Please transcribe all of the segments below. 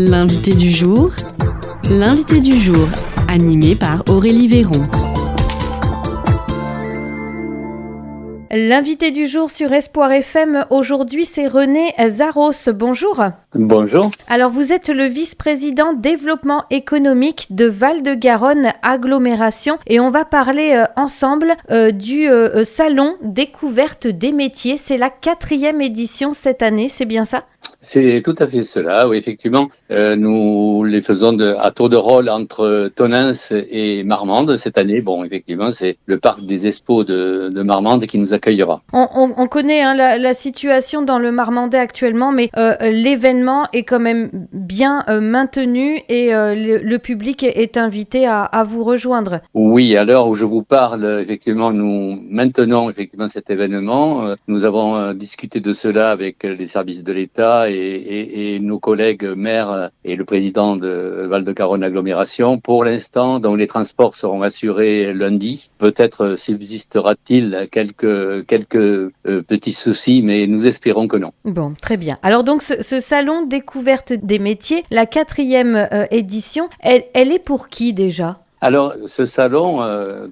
L'invité du jour, animé par Aurélie Véron. L'invité du jour sur Espoir FM, aujourd'hui, c'est René Zaros. Bonjour. Bonjour. Alors, vous êtes le vice-président développement économique de Val-de-Garonne Agglomération et on va parler ensemble du Salon Découverte des métiers. C'est la 4e édition cette année, c'est bien ça ? C'est tout à fait cela, oui, effectivement. Nous les faisons à tour de rôle entre Tonneins et Marmande cette année. Bon, effectivement, c'est le parc des Expos de Marmande qui nous accueillera. On connaît la situation dans le Marmandais actuellement, mais l'événement est quand même bien maintenu et le public est invité à vous rejoindre. Oui, à l'heure où je vous parle, effectivement, nous maintenons effectivement cet événement. Nous avons discuté de cela avec les services de l'État et nos collègues maires et le président de Val-de-Garonne Agglomération. Pour l'instant, donc les transports seront assurés lundi. Peut-être subsistera-t-il quelques petits soucis, mais nous espérons que non. Bon, très bien. Alors donc ce salon découverte des métiers, la 4e édition, elle est pour qui déjà ? Alors, ce salon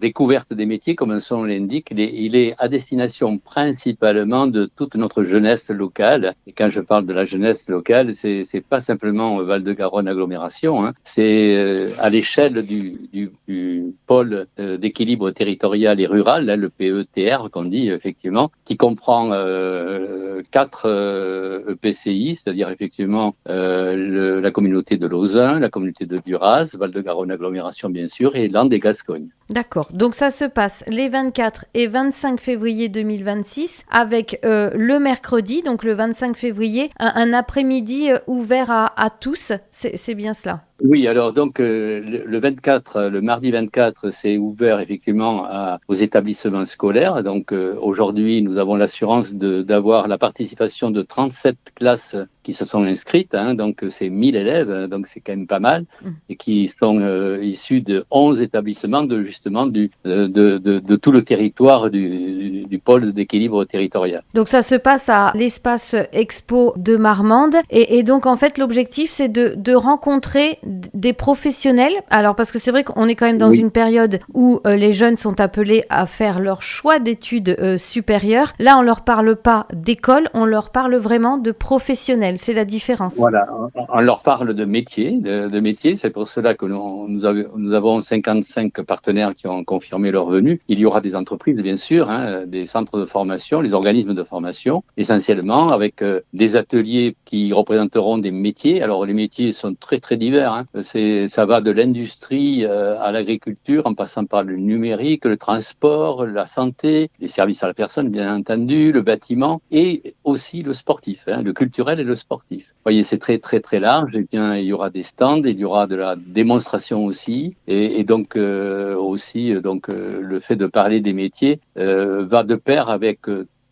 découverte des métiers, comme son nom l'indique, il est à destination principalement de toute notre jeunesse locale. Et quand je parle de la jeunesse locale, c'est pas simplement Val-de-Garonne Agglomération, hein. C'est à l'échelle du pôle d'équilibre territorial et rural, hein, le PETR qu'on dit effectivement, qui comprend 4 EPCI, c'est-à-dire effectivement la communauté de Lauzun, la communauté de Duras, Val-de-Garonne Agglomération bien sûr, et Landes et Gascogne. D'accord, donc ça se passe les 24 et 25 février 2026 avec le mercredi, donc le 25 février, un après-midi ouvert à tous, c'est bien cela ? Oui, alors donc le 24, le mardi 24, c'est ouvert effectivement aux établissements scolaires. Donc aujourd'hui, nous avons l'assurance d'avoir la participation de 37 classes qui se sont inscrites, hein, donc c'est 1000 élèves, donc c'est quand même pas mal, et qui sont issus de 11 établissements de tout le territoire du pôle d'équilibre territorial. Donc ça se passe à l'espace Expo de Marmande, et donc en fait l'objectif c'est de rencontrer des professionnels, alors parce que c'est vrai qu'on est quand même dans une période où les jeunes sont appelés à faire leur choix d'études supérieures. Là on leur parle pas d'école, on leur parle vraiment de professionnels. C'est la différence. Voilà, on leur parle de métiers, c'est pour cela que nous avons 55 partenaires qui ont confirmé leur venue. Il y aura des entreprises, bien sûr, hein, des centres de formation, les organismes de formation, essentiellement, avec des ateliers qui représenteront des métiers. Alors, les métiers sont très, très divers, hein. Ça va de l'industrie à l'agriculture, en passant par le numérique, le transport, la santé, les services à la personne, bien entendu, le bâtiment, et aussi le sportif, hein, le culturel et le sportif. Vous voyez, c'est très, très, très large. Et bien, il y aura des stands, il y aura de la démonstration aussi. Et donc, le fait de parler des métiers va de pair avec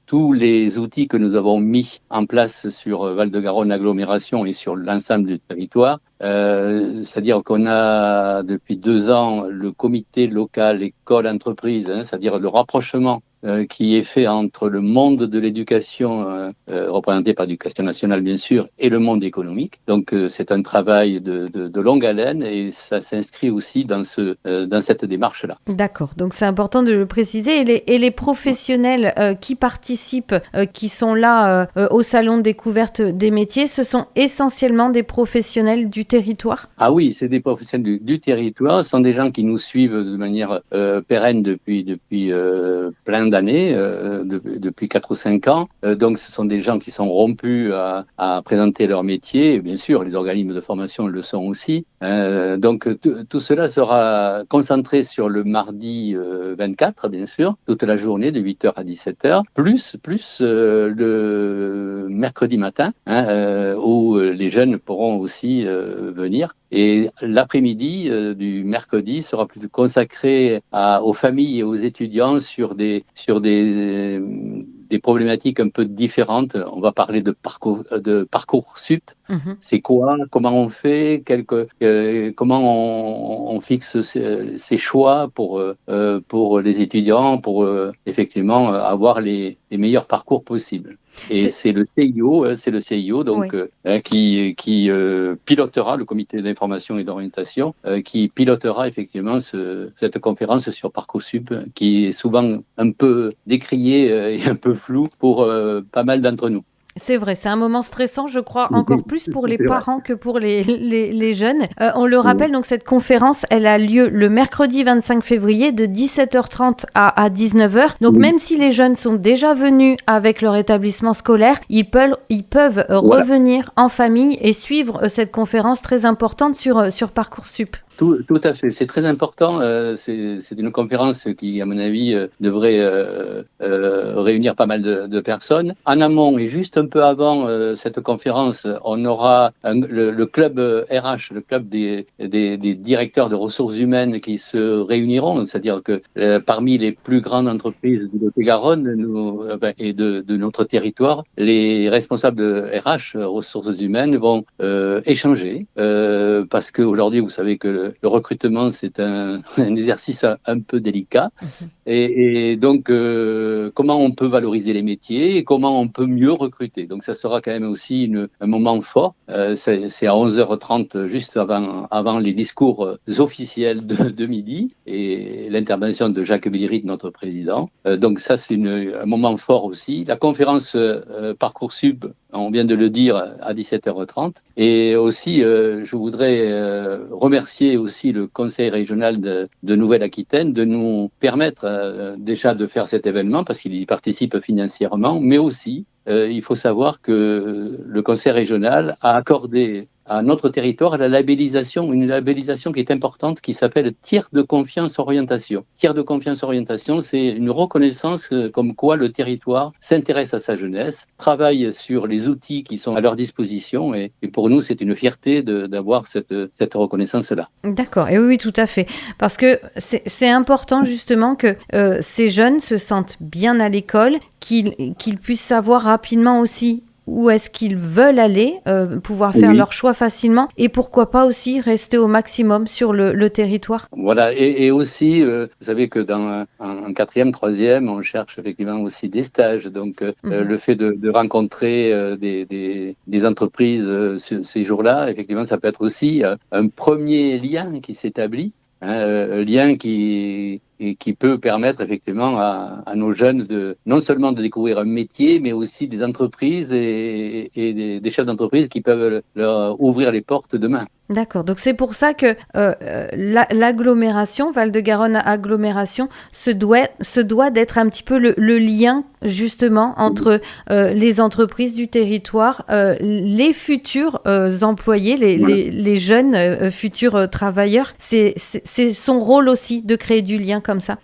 tous les outils que nous avons mis en place sur Val-de-Garonne Agglomération et sur l'ensemble du territoire. C'est-à-dire qu'on a depuis 2 ans le comité local école-entreprise, hein, c'est-à-dire le rapprochement qui est fait entre le monde de l'éducation, représenté par l'Éducation nationale bien sûr, et le monde économique. Donc c'est un travail de longue haleine et ça s'inscrit aussi dans cette démarche-là. D'accord, donc c'est important de le préciser. Et les professionnels qui participent, qui sont là au Salon de découverte des métiers, ce sont essentiellement des professionnels du territoire ? Ah oui, c'est des professionnels du territoire. Ce sont des gens qui nous suivent de manière pérenne depuis plein d'années, depuis 4 ou 5 ans. Donc, ce sont des gens qui sont rompus à présenter leur métier. Et bien sûr, les organismes de formation le sont aussi. Donc, tout cela sera concentré sur le mardi 24, bien sûr, toute la journée de 8h à 17h, plus le mercredi matin, hein, où les jeunes pourront aussi venir. Et l'après-midi du mercredi sera plutôt consacré aux familles et aux étudiants sur des problématiques un peu différentes. On va parler de Parcoursup, C'est quoi? Comment on fait? Comment on fixe ses choix pour les étudiants, pour effectivement avoir les meilleurs parcours possibles. Et c'est le CIO donc qui pilotera le comité d'information et d'orientation, qui pilotera effectivement cette conférence sur Parcoursup, qui est souvent un peu décriée et un peu floue pour pas mal d'entre nous. C'est vrai, c'est un moment stressant, je crois, encore plus pour les parents que pour les jeunes. On le rappelle, donc cette conférence, elle a lieu le mercredi 25 février de 17h30 à 19h. Donc même si les jeunes sont déjà venus avec leur établissement scolaire, ils peuvent revenir en famille et suivre cette conférence très importante sur Parcoursup. Tout à fait, c'est très important. C'est une conférence qui, à mon avis, devrait réunir pas mal de personnes. En amont et juste un peu avant cette conférence, on aura le club RH, le club des directeurs de ressources humaines qui se réuniront. C'est-à-dire que parmi les plus grandes entreprises du Lot-et-Garonne et de notre territoire, les responsables de RH, ressources humaines, vont échanger parce qu'aujourd'hui, vous savez que le recrutement, c'est un exercice un peu délicat. Et donc, comment on peut valoriser les métiers et comment on peut mieux recruter. Donc, ça sera quand même aussi un moment fort. C'est à 11h30, juste avant les discours officiels de midi et l'intervention de Jacques Villerit, notre président. Donc, ça, c'est un moment fort aussi. La conférence Parcoursup, on vient de le dire, à 17h30. Et aussi, je voudrais remercier aussi le Conseil régional de Nouvelle-Aquitaine de nous permettre déjà de faire cet événement parce qu'il y participe financièrement, mais aussi, il faut savoir que le Conseil régional a accordé à notre territoire une labellisation qui est importante, qui s'appelle Tiers de confiance orientation. Tiers de confiance orientation, c'est une reconnaissance comme quoi le territoire s'intéresse à sa jeunesse, travaille sur les outils qui sont à leur disposition, et pour nous, c'est une fierté d'avoir cette reconnaissance-là. D'accord, et oui, tout à fait. Parce que c'est important justement que ces jeunes se sentent bien à l'école, qu'ils puissent savoir rapidement aussi où est-ce qu'ils veulent aller, pouvoir faire leur choix facilement et pourquoi pas aussi rester au maximum sur le territoire. Voilà, et aussi, vous savez que dans en 4e, 3e, on cherche effectivement aussi des stages. Donc, le fait de rencontrer des entreprises ces jours-là, effectivement, ça peut être aussi un premier lien qui s'établit, un lien qui peut permettre effectivement à nos jeunes non seulement de découvrir un métier, mais aussi des entreprises et des chefs d'entreprise qui peuvent leur ouvrir les portes demain. D'accord, donc c'est pour ça que l'agglomération, Val-de-Garonne agglomération, se doit d'être un petit peu le lien justement entre les entreprises du territoire, les futurs employés, les jeunes futurs travailleurs. C'est son rôle aussi de créer du lien comme ça.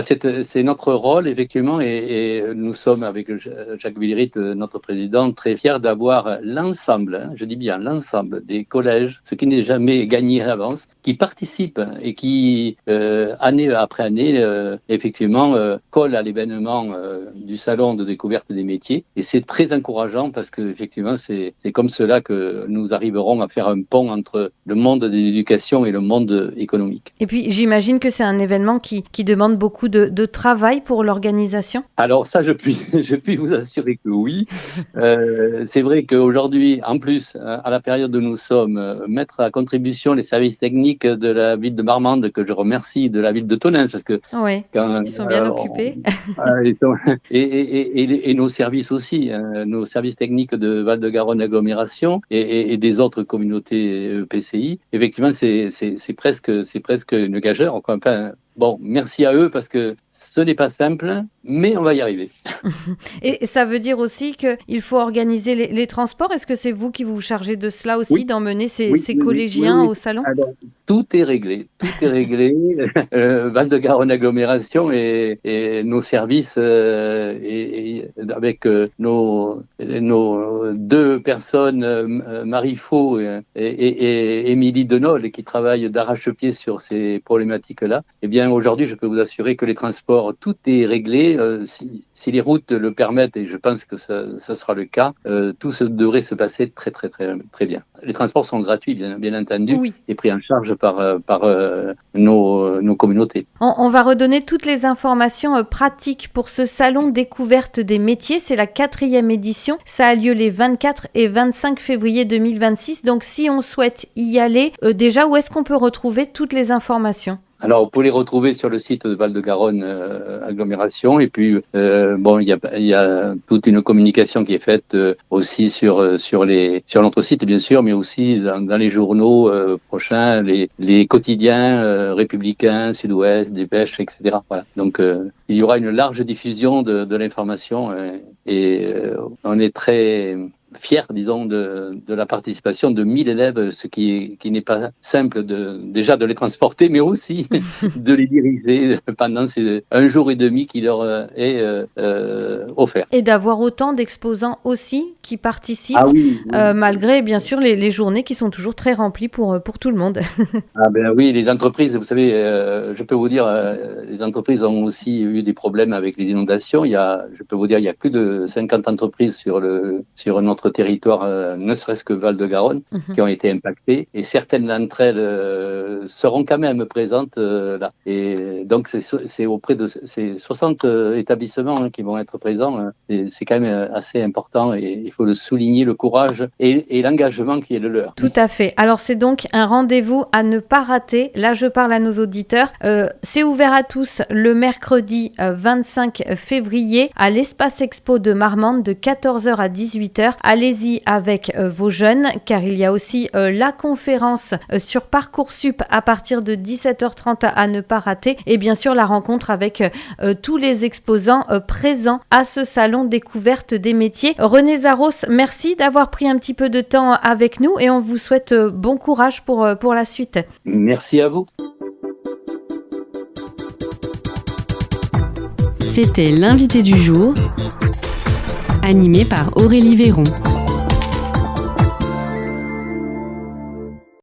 C'est notre rôle effectivement et nous sommes avec Jacques Villerit, notre président, très fiers d'avoir l'ensemble, je dis bien l'ensemble des collèges, ce qui n'est jamais gagné à l'avance, qui participent et qui, année après année, effectivement, collent à l'événement du salon de découverte des métiers. Et c'est très encourageant parce que effectivement, c'est comme cela que nous arriverons à faire un pont entre le monde de l'éducation et le monde économique. Et puis, j'imagine que c'est un événement qui demande beaucoup de travail pour l'organisation. Alors ça, je puis vous assurer que oui. C'est vrai qu'aujourd'hui, en plus, à la période où nous sommes, mettre à contribution les services techniques de la ville de Marmande, que je remercie, de la ville de Tonneins, parce que ils sont bien occupés. Et nos services aussi, nos services techniques de Val-de-Garonne agglomération et des autres communautés PCI. Effectivement, c'est presque une gageure, quoi. Enfin, bon, merci à eux parce que ce n'est pas simple, mais on va y arriver. Et ça veut dire aussi qu'il faut organiser les transports. Est-ce que c'est vous qui vous chargez de cela aussi, d'emmener ces collégiens au salon ? tout est réglé. Tout est réglé. Val-de-Garonne Agglomération et nos services et avec nos deux personnes, Marie Faux et Émilie Denol, qui travaillent d'arrache-pied sur ces problématiques-là. Eh bien, aujourd'hui, je peux vous assurer que les transports, tout est réglé. Si les routes le permettent, et je pense que ça sera le cas, tout devrait se passer très, très, très, très bien. Les transports sont gratuits, bien entendu, Oui. et pris en charge par nos communautés. On va redonner toutes les informations pratiques pour ce salon découverte des métiers. C'est la 4e édition. Ça a lieu les 24 et 25 février 2026. Donc, si on souhaite y aller, déjà, où est-ce qu'on peut retrouver toutes les informations ? Alors, vous pouvez les retrouver sur le site de Val-de-Garonne Agglomération. Et puis, il y a toute une communication qui est faite aussi sur notre site, bien sûr, mais aussi dans les journaux prochains, les quotidiens républicains, Sud-Ouest, Dépêche, etc. Voilà. Donc, il y aura une large diffusion de l'information et on est très fiers, disons, de la participation de 1000 élèves, ce qui n'est pas simple déjà de les transporter, mais aussi de les diriger pendant ces 1 jour et demi qui leur est offert. Et d'avoir autant d'exposants aussi qui participent, oui. malgré bien sûr les journées qui sont toujours très remplies pour tout le monde. Oui, les entreprises, vous savez, je peux vous dire, les entreprises ont aussi eu des problèmes avec les inondations. Il y a plus de 50 entreprises sur notre territoire, ne serait-ce que Val-de-Garonne, qui ont été impactées, et certaines d'entre elles seront quand même présentes là. Et donc c'est auprès de ces 60 établissements qui vont être présents. Et c'est quand même assez important et il faut le souligner, le courage et l'engagement qui est le leur. Tout à fait. Alors c'est donc un rendez-vous à ne pas rater. Là, je parle à nos auditeurs. C'est ouvert à tous le mercredi 25 février à l'Espace Expo de Marmande de 14h à 18h. Allez-y avec vos jeunes, car il y a aussi la conférence sur Parcoursup à partir de 17h30 à ne pas rater. Et bien sûr, la rencontre avec tous les exposants présents à ce salon découverte des métiers. René Zaros, merci d'avoir pris un petit peu de temps avec nous et on vous souhaite bon courage pour la suite. Merci à vous. C'était l'invité du jour, animé par Aurélie Véron.